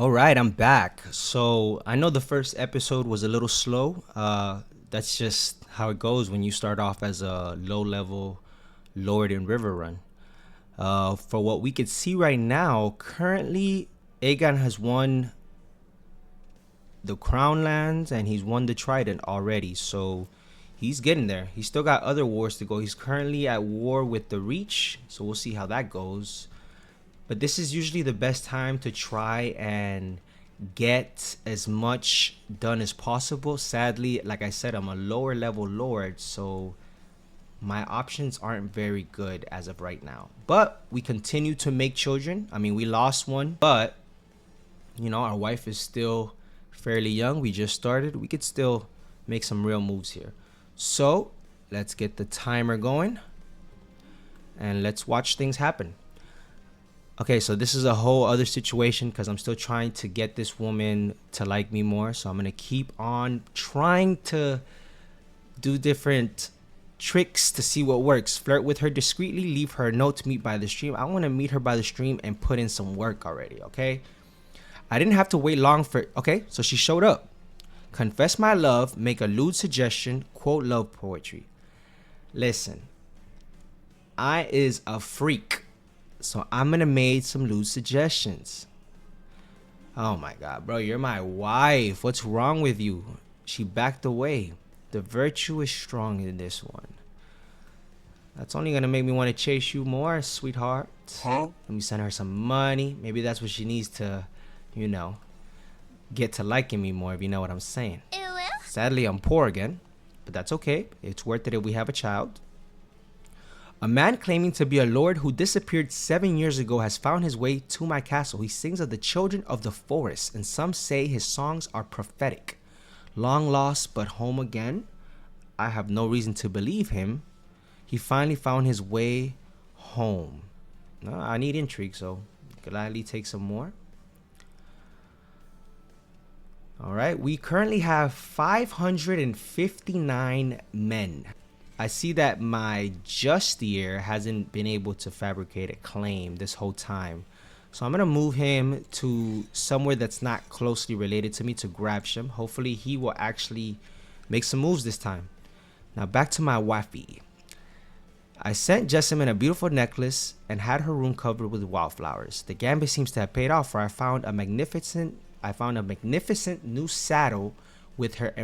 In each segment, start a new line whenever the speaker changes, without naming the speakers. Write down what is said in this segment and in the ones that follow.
All right, I'm back. So I know the first episode was a little slow. That's just how it goes when you start off as a low level Lord in River Run. For what we could see right now, currently Aegon has won the Crown Lands and he's won the Trident already. So he's getting there. He's still got other wars to go. He's currently at war with the Reach. So we'll see how that goes. But this is usually the best time to try and get as much done as possible. Sadly, like I said, I'm a lower level lord, so my options aren't very good as of right now. But we continue to make children. I mean, we lost one, but our wife is still fairly young. We just started. We could still make some real moves here. So let's get the timer going and let's watch things happen. Okay, so this is a whole other situation because I'm still trying to get this woman to like me more. So I'm going to keep on trying to do different tricks to see what works. Flirt with her discreetly, leave her a note to meet by the stream. I want to meet her by the stream and put in some work already, okay? I didn't have to wait long for... Okay, so she showed up. Confess my love, make a lewd suggestion, quote love poetry. Listen, I is a freak. So I'm going to make some loose suggestions. Oh my God, bro, you're my wife. What's wrong with you? She backed away. The virtue is strong in this one. That's only going to make me want to chase you more, sweetheart. Let me send her some money. Maybe that's what she needs to, get to liking me more, if you know what I'm saying. Sadly, I'm poor again, but that's okay. It's worth it if we have a child. A man claiming to be a lord who disappeared 7 years ago has found his way to my castle. He sings of the children of the forest, and some say his songs are prophetic. Long lost, but home again. I have no reason to believe him. He finally found his way home. I need intrigue, so gladly take some more. All right, we currently have 559 men. I see that my Justier hasn't been able to fabricate a claim this whole time. So I'm going to move him to somewhere that's not closely related to me to Grabsham. Hopefully he will actually make some moves this time. Now back to my wifey. I sent Jessamine a beautiful necklace and had her room covered with wildflowers. The gambit seems to have paid off, for I found a magnificent new saddle with her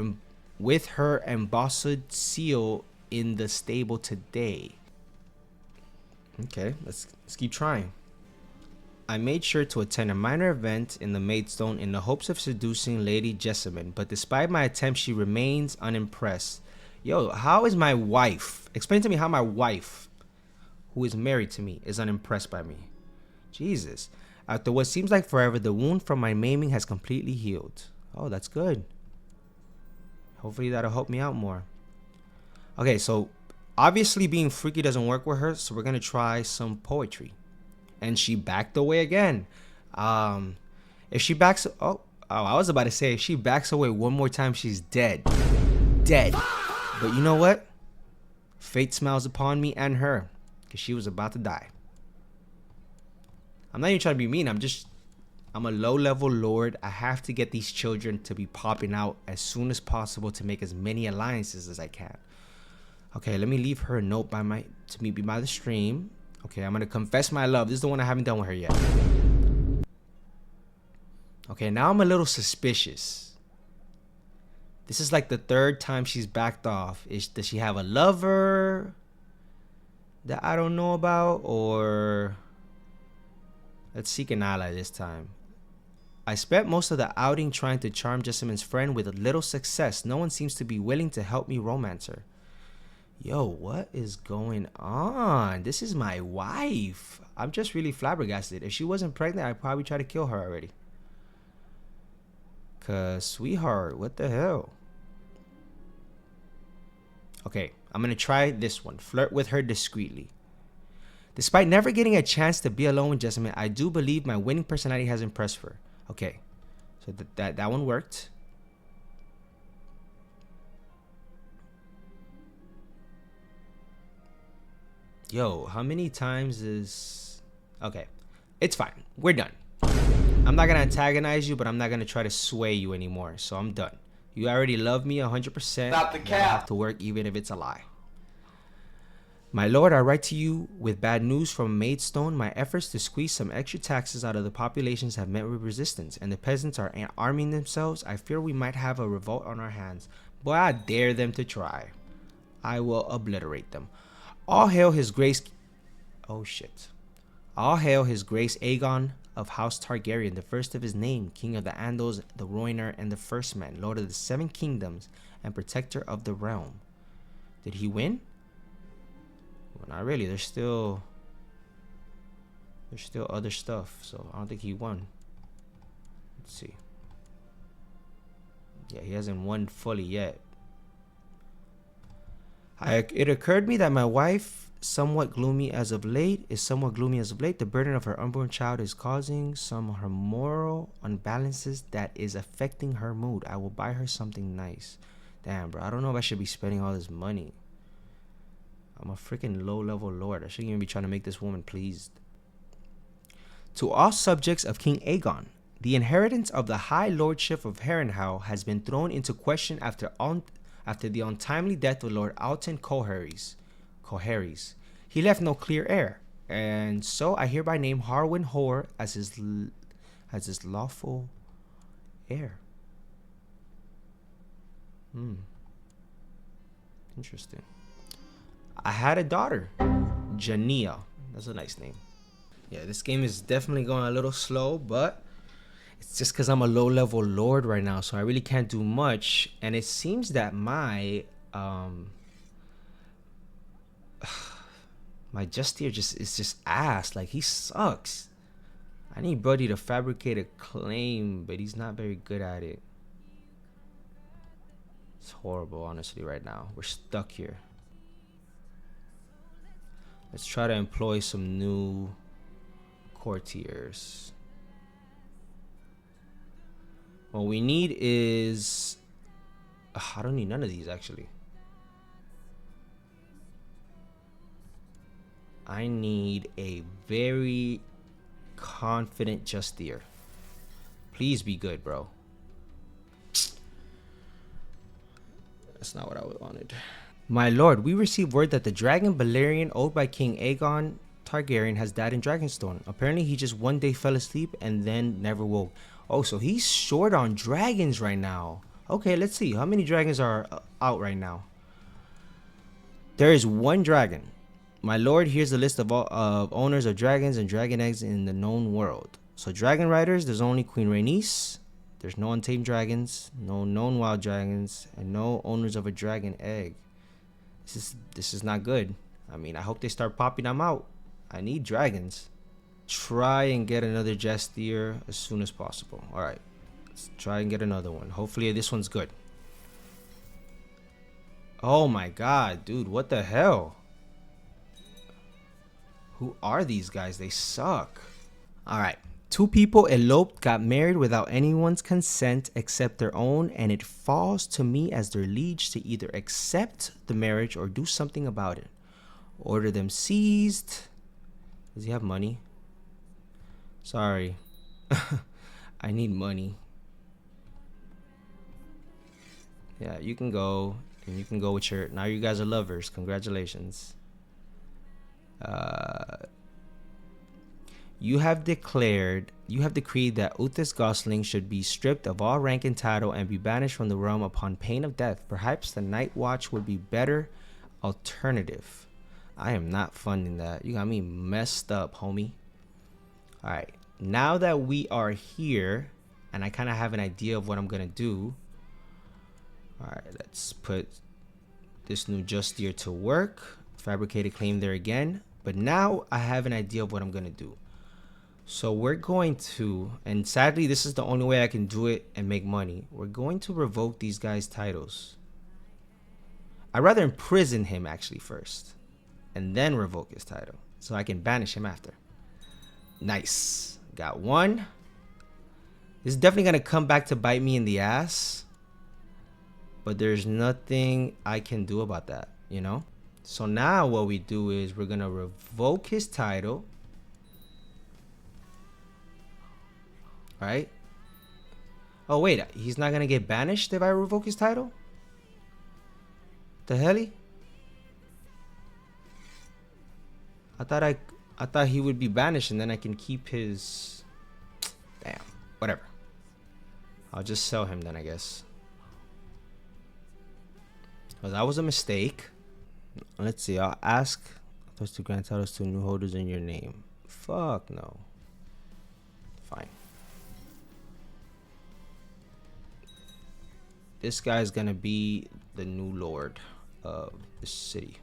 embossed seal in the stable today. Okay, let's keep trying. I made sure to attend a minor event in the Maidstone in the hopes of seducing Lady Jessamine, but despite my attempts, she remains unimpressed. Yo, how is my wife? Explain to me how my wife, who is married to me, is unimpressed by me. Jesus. After what seems like forever, the wound from my maiming has completely healed. Oh, that's good. Hopefully that'll help me out more. Okay, so obviously being freaky doesn't work with her, so we're gonna try some poetry. And she backed away again. If she backs, I was about to say, if she backs away one more time, she's dead. Dead. But you know what? Fate smiles upon me and her, because she was about to die. I'm not even trying to be mean. I'm a low-level lord. I have to get these children to be popping out as soon as possible to make as many alliances as I can. Okay, let me leave her a note to meet me by the stream. Okay, I'm gonna confess my love. This is the one I haven't done with her yet. Okay, now I'm a little suspicious. This is like the third time she's backed off. Does she have a lover that I don't know about? Or let's seek an ally this time. I spent most of the outing trying to charm Jessamine's friend with little success. No one seems to be willing to help me romance her. Yo, what is going on? This is my wife. I'm just really flabbergasted. If she wasn't pregnant, I'd probably try to kill her already. Cause, sweetheart, what the hell? Okay, I'm gonna try this one. Flirt with her discreetly. Despite never getting a chance to be alone with Jessamine, I do believe my winning personality has impressed her. Okay, so that one worked. Yo, how many times is... Okay, it's fine. We're done. I'm not gonna antagonize you, but I'm not gonna try to sway you anymore. So I'm done. You already love me 100%.
Stop the cap.
I have to work even if it's a lie. My lord, I write to you with bad news from Maidstone. My efforts to squeeze some extra taxes out of the populations have met with resistance, and the peasants are arming themselves. I fear we might have a revolt on our hands, but I dare them to try. I will obliterate them. All hail his grace. Oh shit. All hail his grace Aegon of House Targaryen, the first of his name, king of the Andals, the Roiner, and the First Man, lord of the 7 kingdoms, and protector of the realm. Did he win? Well, not really. There's still other stuff, so I don't think he won. Let's see. Yeah, he hasn't won fully yet. It occurred to me that my wife is somewhat gloomy as of late. The burden of her unborn child is causing some her moral unbalances that is affecting her mood. I will buy her something nice. Damn, bro. I don't know if I should be spending all this money. I'm a freaking low-level lord. I shouldn't even be trying to make this woman pleased. To all subjects of King Aegon, the inheritance of the high lordship of Harrenhal has been thrown into question after the untimely death of Lord Alton Coherys. He left no clear heir, and so I hereby name Harwin Hoare as his lawful heir. Interesting. I had a daughter, Jania. That's a nice name. Yeah, this game is definitely going a little slow, but it's just because I'm a low-level lord right now, so I really can't do much. And it seems that my Justier is just ass. Like, he sucks. I need Buddy to fabricate a claim, but he's not very good at it. It's horrible, honestly, right now. We're stuck here. Let's try to employ some new courtiers. What we need is... I don't need none of these, actually. I need a very confident Justier. Please be good, bro. That's not what I wanted. My lord, we received word that the dragon Balerion owned by King Aegon Targaryen has died in Dragonstone. Apparently, he just one day fell asleep and then never woke. Oh, so he's short on dragons right now. Okay, let's see. How many dragons are out right now? There is 1 dragon. My lord, here's a list of all owners of dragons and dragon eggs in the known world. So dragon riders, there's only Queen Rhaenys. There's no untamed dragons, no known wild dragons, and no owners of a dragon egg. This is not good. I mean, I hope they start popping them out. I need dragons. Try and get another Justier as soon as possible. Alright. Let's try and get another one. Hopefully this one's good. Oh my god, dude. What the hell? Who are these guys? They suck. Alright. 2 people eloped, got married without anyone's consent except their own, and it falls to me as their liege to either accept the marriage or do something about it. Order them seized. Does he have money? Sorry. I need money. Yeah, you can go. And you can go with your... Now you guys are lovers. Congratulations. You have decreed that Uthis Gosling should be stripped of all rank and title and be banished from the realm upon pain of death. Perhaps the Night Watch would be better alternative. I am not funding that. You got me messed up, homie. Alright. Now that we are here, and I kind of have an idea of what I'm going to do. Alright, let's put this new Justier to work. Fabricate a claim there again. But now I have an idea of what I'm going to do. So we're going to, and sadly this is the only way I can do it and make money. We're going to revoke these guys' titles. I'd rather imprison him actually first. And then revoke his title. So I can banish him after. Nice. Got 1. This is definitely going to come back to bite me in the ass. But there's nothing I can do about that, you know? So now what we do is we're going to revoke his title. right? Oh wait, he's not gonna get banished if I revoke his title? The hell? I thought he would be banished and then I can keep his. Damn. Whatever. I'll just sell him then, I guess. Well, that was a mistake. Let's see. I'll ask those to grant titles to new holders in your name. Fuck no. Fine. This guy's gonna be the new lord of the city.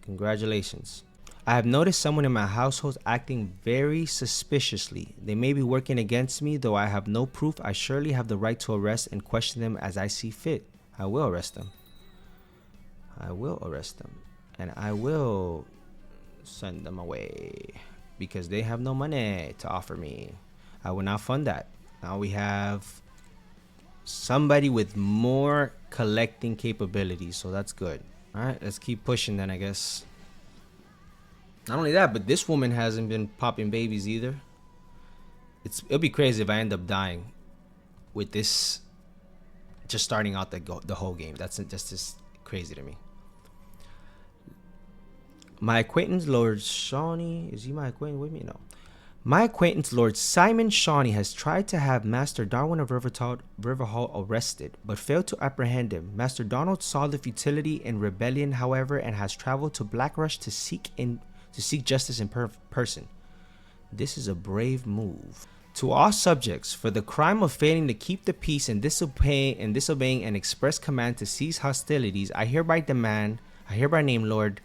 Congratulations. I have noticed someone in my household acting very suspiciously. They may be working against me, though I have no proof. I surely have the right to arrest and question them as I see fit. I will arrest them. I will arrest them. And I will send them away because they have no money to offer me. I will not fund that. Now we have somebody with more collecting capabilities, so that's good. All right, let's keep pushing then, I guess. Not only that, but this woman hasn't been popping babies either. It'll be crazy if I end up dying with this just starting out the whole game. That's just crazy to me. My acquaintance, Lord Shawnee, is he my acquaintance with me? No. My acquaintance, Lord Simon Shawnee, has tried to have Master Darwin of Riverhall arrested, but failed to apprehend him. Master Donald saw the futility in rebellion, however, and has traveled to Blackrush to seek justice in person. This is a brave move. To all subjects, for the crime of failing to keep the peace and disobeying an express command to cease hostilities, I hereby name Lord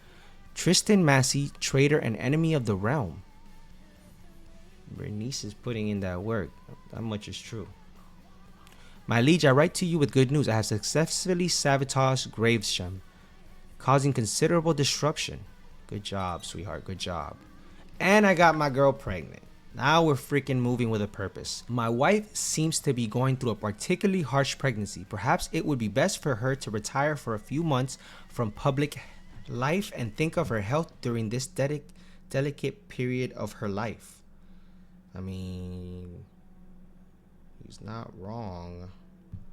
Tristan Massey, traitor and enemy of the realm. Bernice is putting in that work. That much is true. My liege, I write to you with good news. I have successfully sabotaged Gravesham, causing considerable disruption. Good job, sweetheart. Good job. And I got my girl pregnant. Now we're freaking moving with a purpose. My wife seems to be going through a particularly harsh pregnancy. Perhaps it would be best for her to retire for a few months from public life and think of her health during this delicate period of her life. I mean, he's not wrong.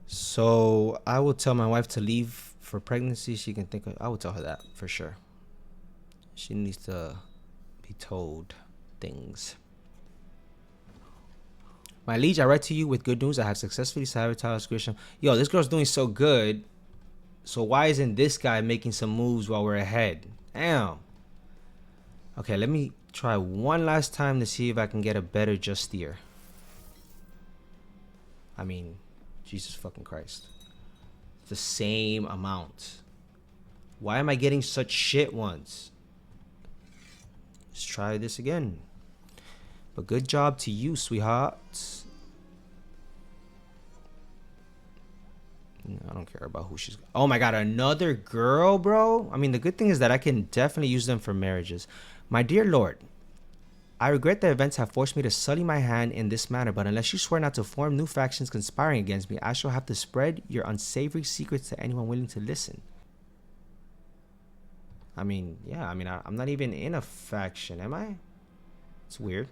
So I will tell my wife to leave for pregnancy. She can think of, I will tell her that for sure. She needs to be told things. My liege, I write to you with good news. I have successfully sabotaged Grisham. Yo, this girl's doing so good. So why isn't this guy making some moves while we're ahead? Damn. Okay, let me try one last time to see if I can get a better Justier. I mean, Jesus fucking Christ. It's the same amount. Why am I getting such shit ones? Let's try this again. But good job to you, sweetheart. I don't care about who she's. Oh my god, another girl, bro. I mean, the good thing is that I can definitely use them for marriages. My dear Lord, I regret that events have forced me to sully my hand in this manner, but unless you swear not to form new factions conspiring against me, I shall have to spread your unsavory secrets to anyone willing to listen. I mean, yeah, I mean, I'm not even in a faction, am I? It's weird.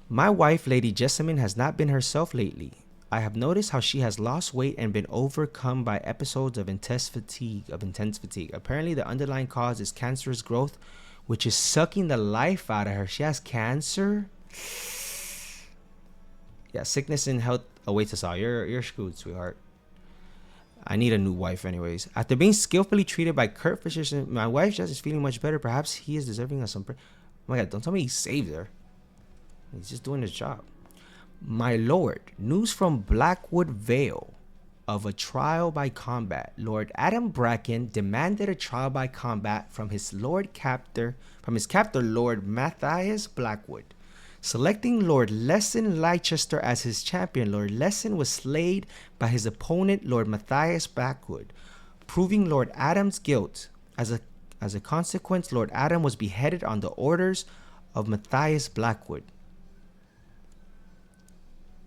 My wife, Lady Jessamine, has not been herself lately. I have noticed how she has lost weight and been overcome by episodes of intense fatigue. Apparently, the underlying cause is cancerous growth, which is sucking the life out of her. She has cancer? Yeah, sickness and health awaits us all. You're screwed, sweetheart. I need a new wife anyways. After being skillfully treated by Kurt Fisher, my wife just is feeling much better. Perhaps he is deserving of some oh my god, don't tell me he saved her. He's just doing his job. My lord, news from Blackwood Vale of a trial by combat. Lord Adam Bracken demanded a trial by combat from his captor, Lord Matthias Blackwood. Selecting Lord Lesson Leicester as his champion, Lord Lesson was slayed by his opponent, Lord Matthias Blackwood, proving Lord Adam's guilt. As a consequence, Lord Adam was beheaded on the orders of Matthias Blackwood.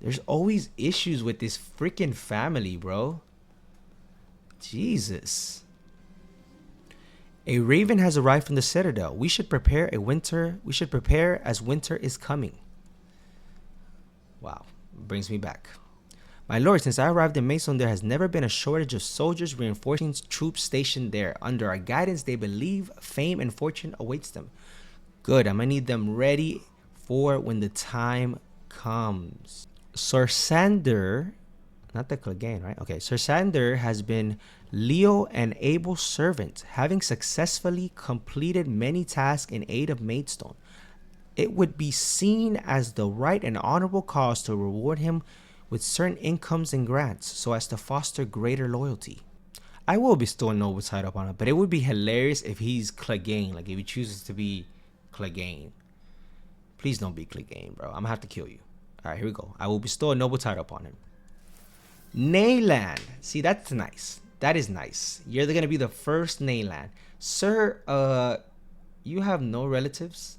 There's always issues with this freaking family, bro. Jesus. A raven has arrived from the citadel. We should prepare as winter is coming. Wow, brings me back. My lord, since I arrived in Mason, there has never been a shortage of soldiers reinforcing troops stationed there. Under our guidance, they believe fame and fortune awaits them. Good, I'm gonna need them ready for when the time comes. Sir Sander, not the Clegane, right? Okay, Sir Sander has been Leo and able servant, having successfully completed many tasks in aid of Maidstone. It would be seen as the right and honorable cause to reward him with certain incomes and grants so as to foster greater loyalty. I will bestow a noble title upon him, but it would be hilarious if he's Clegane, like if he chooses to be Clegane. Please don't be Clegane, bro. I'm gonna have to kill you. Alright, here we go. I will bestow a noble title upon him. Nayland. See, that's nice. That is nice. You're gonna be the first Nayland. Sir, you have no relatives,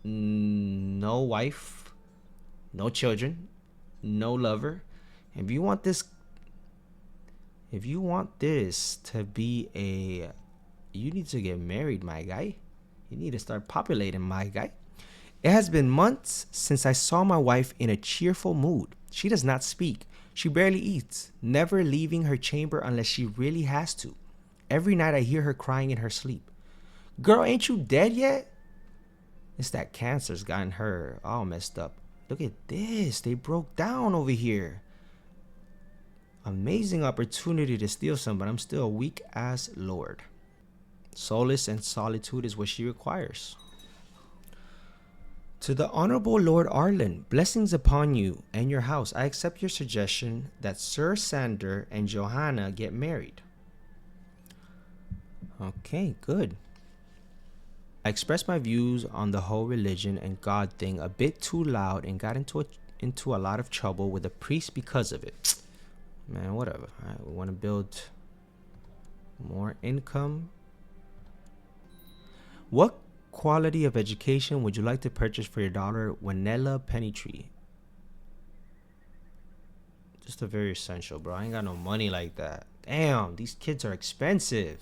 no wife, no children, no lover. If you want this to be you need to get married, my guy. You need to start populating, my guy. It has been months since I saw my wife in a cheerful mood. She does not speak. She barely eats, never leaving her chamber unless she really has to. Every night I hear her crying in her sleep. Girl, ain't you dead yet? It's that cancer's gotten her all messed up. Look at this. They broke down over here. Amazing opportunity to steal some, but I'm still a weak-ass lord. Solace and solitude is what she requires. To the Honorable Lord Arlen, blessings upon you and your house. I accept your suggestion that Sir Sander and Johanna get married. Okay, good. I expressed my views on the whole religion and God thing a bit too loud and got into a lot of trouble with the priest because of it. Man, whatever. All right, we want to build more income. What quality of education would you like to purchase for your daughter, Wanella Pennytree? Just a very essential, bro. I ain't got no money like that. Damn, these kids are expensive.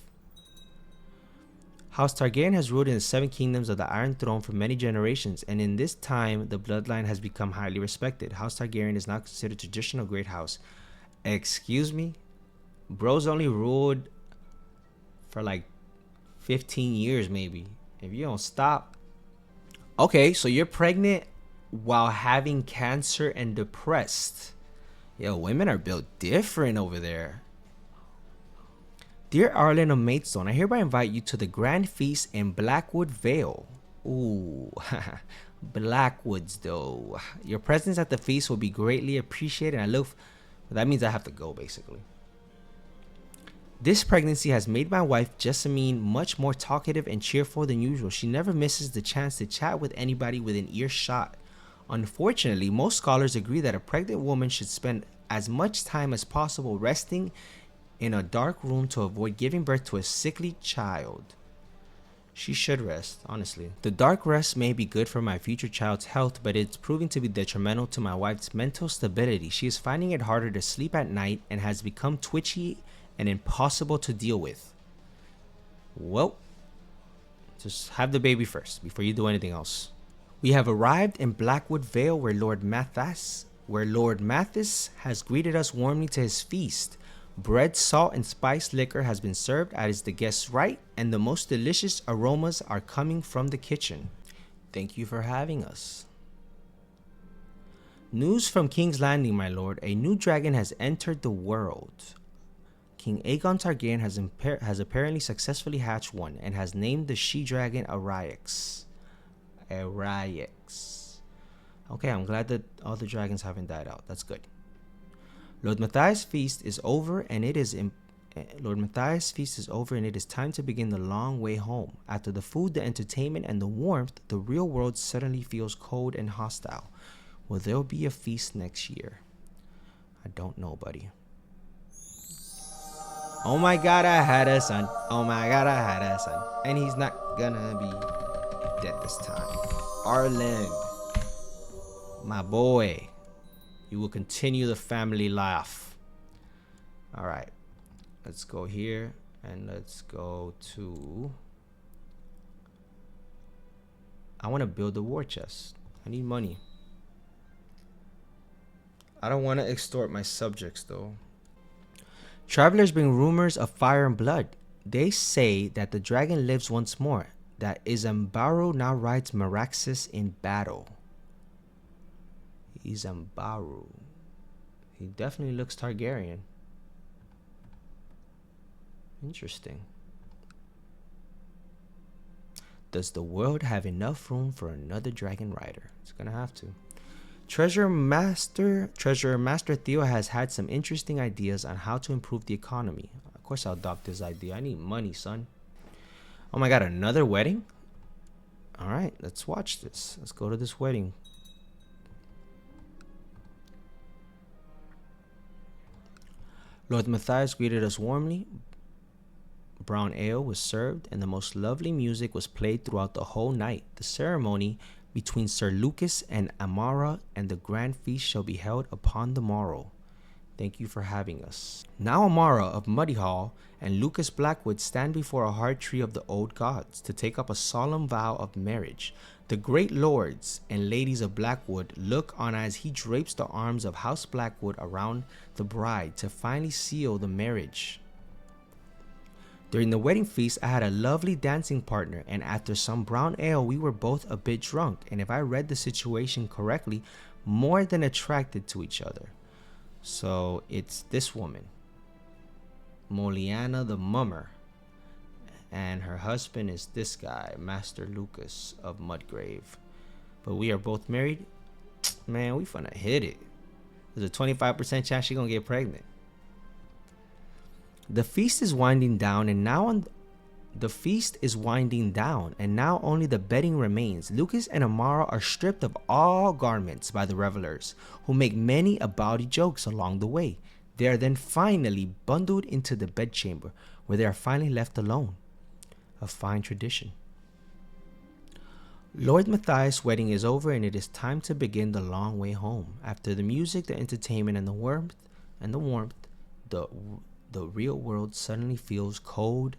House Targaryen has ruled in the 7 kingdoms of the Iron Throne for many generations, and in this time, the bloodline has become highly respected. House Targaryen is now considered a traditional great house. Excuse me? Bro's only ruled for like 15 years, maybe. If you don't stop. Okay, so you're pregnant while having cancer and depressed. Yo, women are built different over there. Dear Arlen of Maidstone, I hereby invite you to the grand feast in Blackwood Vale. Ooh, Blackwoods though. Your presence at the feast will be greatly appreciated. That means I have to go, basically. This pregnancy has made my wife, Jessamine, much more talkative and cheerful than usual. She never misses the chance to chat with anybody within earshot. Unfortunately, most scholars agree that a pregnant woman should spend as much time as possible resting in a dark room to avoid giving birth to a sickly child. She should rest, honestly. The dark rest may be good for my future child's health, but it's proving to be detrimental to my wife's mental stability. She is finding it harder to sleep at night and has become twitchy and impossible to deal with. Well, just have the baby first before you do anything else. We have arrived in Blackwood Vale where Lord Mathis has greeted us warmly to his feast. Bread, salt, and spiced liquor has been served as the guest's right, and the most delicious aromas are coming from the kitchen. Thank you for having us. News from King's Landing, my lord. A new dragon has entered the world. King Aegon Targaryen has apparently successfully hatched one and has named the she-dragon Aryax. Okay, I'm glad that all the dragons haven't died out. That's good. Lord Matthias' feast is over, and it is time to begin the long way home. After the food, the entertainment, and the warmth, the real world suddenly feels cold and hostile. Will there be a feast next year? I don't know, buddy. Oh my god, I had a son. Oh my god, I had a son. And he's not gonna be dead this time. Arlen, my boy. You will continue the family life. All right, let's go here and let's go to I want to build a war chest. I need money. I don't want to extort my subjects though. Travelers bring rumors of fire and blood. They say that the dragon lives once more, that Izambaru now rides Meraxes in battle. Izambaru. He definitely looks Targaryen. Interesting. Does the world have enough room for another dragon rider? It's gonna have to. Treasurer Master Theo has had some interesting ideas on how to improve the economy. Of course I'll adopt this idea. I need money, son. Oh my god, another wedding? Alright, let's watch this. Let's go to this wedding. Lord Matthias greeted us warmly. Brown ale was served, and the most lovely music was played throughout the whole night. The ceremony between Sir Lucas and Amara and the grand feast shall be held upon the morrow. Thank you for having us. Now Amara of Muddy Hall and Lucas Blackwood stand before a hard tree of the old gods to take up a solemn vow of marriage. The great lords and ladies of Blackwood look on as he drapes the arms of House Blackwood around the bride to finally seal the marriage. During the wedding feast, I had a lovely dancing partner, and after some brown ale, we were both a bit drunk, and if I read the situation correctly, more than attracted to each other. So it's this woman, Moliana the Mummer, and her husband is this guy, Master Lucas of Mudgrave. But we are both married. Man, we finna hit it. There's a 25% chance she gonna get pregnant. The feast is winding down, and now only the bedding remains. Lucas and Amara are stripped of all garments by the revelers, who make many abouty jokes along the way. They are then finally bundled into the bedchamber, where they are finally left alone. A fine tradition. Lord Matthias' wedding is over, and it is time to begin the long way home. After the music, the entertainment, and the warmth, the real world suddenly feels cold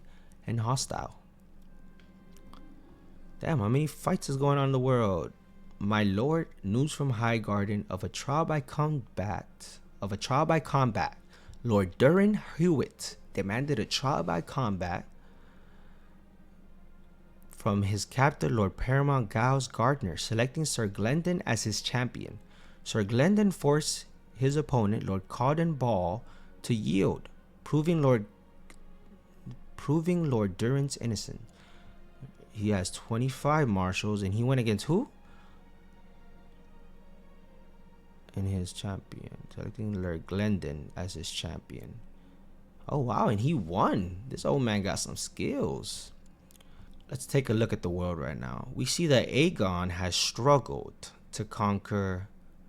and hostile. Damn, how many fights is going on in the world? My lord, news from Highgarden of a trial by combat. Lord Durin Hewitt demanded a trial by combat from his captor, Lord Paramount Giles Gardner, selecting Sir Glendon as his champion. Sir Glendon forced his opponent, Lord Cawdon Ball, to yield, proving Lord Durin's innocent. He has 25 marshals, and he went against who? And his champion, selecting Lord Glendon as his champion. Oh wow, and he won. This old man got some skills. Let's take a look at the world right now. We see that Aegon has struggled to conquer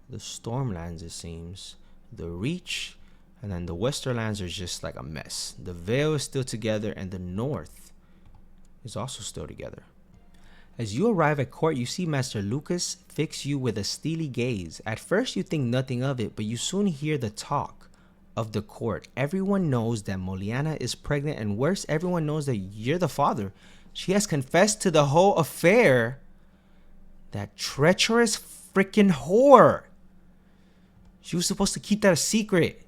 the Stormlands, it seems. The Reach, and then the Westerlands are just like a mess. The Vale is still together, and the North is also still together. As you arrive at court, you see Master Lucas fix you with a steely gaze. At first you think nothing of it, but you soon hear the talk of the court. Everyone knows that Moliana is pregnant, and worse, everyone knows that you're the father. She has confessed to the whole affair. That treacherous freaking whore. She was supposed to keep that a secret.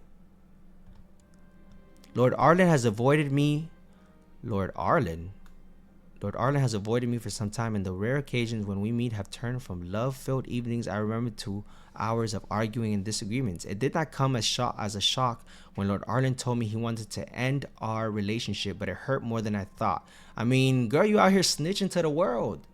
Lord Arlen has avoided me. Lord Arlen has avoided me for some time, and the rare occasions when we meet have turned from love-filled evenings I remember to hours of arguing and disagreements. It did not come as a shock when Lord Arlen told me he wanted to end our relationship, but it hurt more than I thought. I mean, girl, you out here snitching to the world.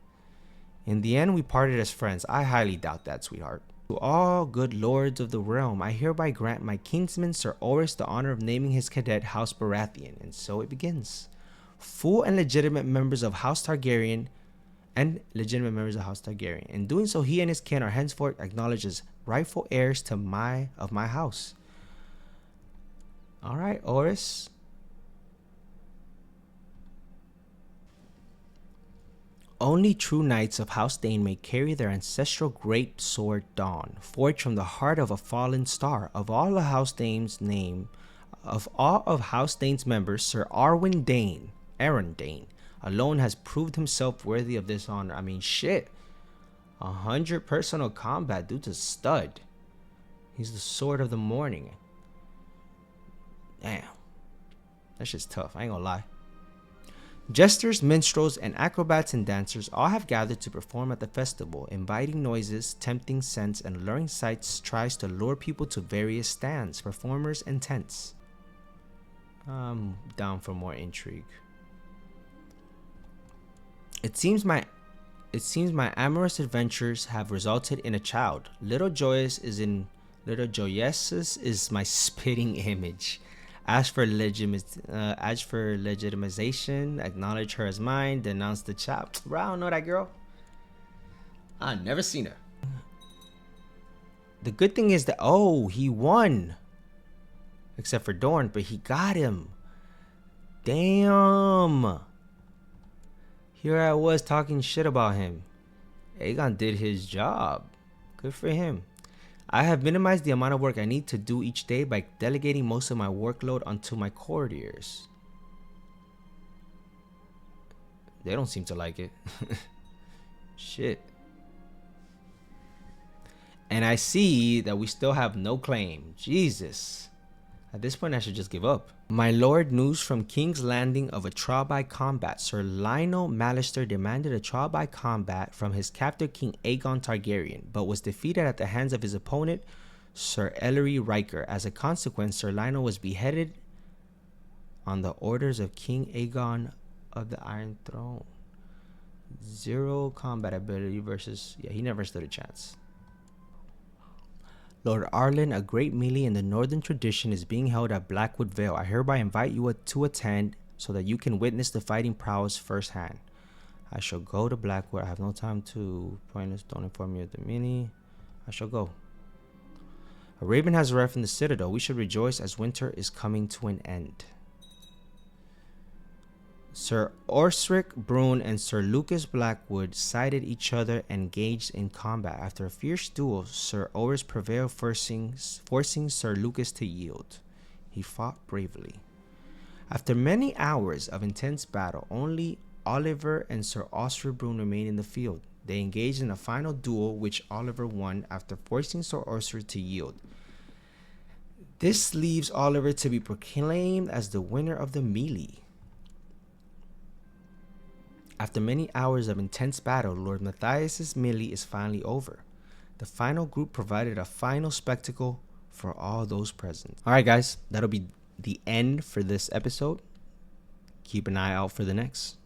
In the end, we parted as friends. I highly doubt that, sweetheart. To all good lords of the realm, I hereby grant my kinsman Sir Oris the honor of naming his cadet House Baratheon. And so it begins. Full and legitimate members of House Targaryen In doing so, he and his kin are henceforth acknowledged as rightful heirs to my house. All right, Oris. Only true knights of House Dane may carry their ancestral great sword Dawn, forged from the heart of a fallen star. Of all of House Dane's members, Sir Aaron Dane alone has proved himself worthy of this honor. I mean, shit. 100 personal combat. Dude's a stud. He's the sword of the morning. Damn. That's just tough. I ain't gonna lie. Jesters, minstrels, and acrobats and dancers all have gathered to perform at the festival. Inviting noises, tempting scents, and luring sights tries to lure people to various stands, performers, and tents. I'm down for more intrigue. It seems my amorous adventures have resulted in a child. Little Joyous is my spitting image. As for legitimization, acknowledge her as mine, denounce the child. Bro, I don't know that girl. I never seen her. The good thing is that, oh, he won. Except for Dorne, but he got him. Damn. Here I was talking shit about him. Aegon did his job. Good for him. I have minimized the amount of work I need to do each day by delegating most of my workload onto my courtiers. They don't seem to like it. Shit. And I see that we still have no claim. Jesus. At this point, I should just give up. My lord, news from King's Landing of a trial by combat. Sir Lionel Mallister demanded a trial by combat from his captor King Aegon Targaryen, but was defeated at the hands of his opponent, Sir Ellery Riker. As a consequence, Sir Lionel was beheaded on the orders of King Aegon of the Iron Throne. 0 combat ability versus... yeah, he never stood a chance. Lord Arlen, a great melee in the northern tradition, is being held at Blackwood Vale. I hereby invite you to attend so that you can witness the fighting prowess firsthand. I shall go to Blackwood. I have no time to... pointless, don't inform me of the melee. I shall go. A raven has arrived from the citadel. We should rejoice as winter is coming to an end. Sir Osric Brune and Sir Lucas Blackwood sighted each other and engaged in combat. After a fierce duel, Sir Oris prevailed, forcing Sir Lucas to yield. He fought bravely. After many hours of intense battle, only Oliver and Sir Osric Brune remained in the field. They engaged in a final duel, which Oliver won after forcing Sir Osric to yield. This leaves Oliver to be proclaimed as the winner of the melee. After many hours of intense battle, Lord Matthias's melee is finally over. The final group provided a final spectacle for all those present. Alright guys, that'll be the end for this episode. Keep an eye out for the next.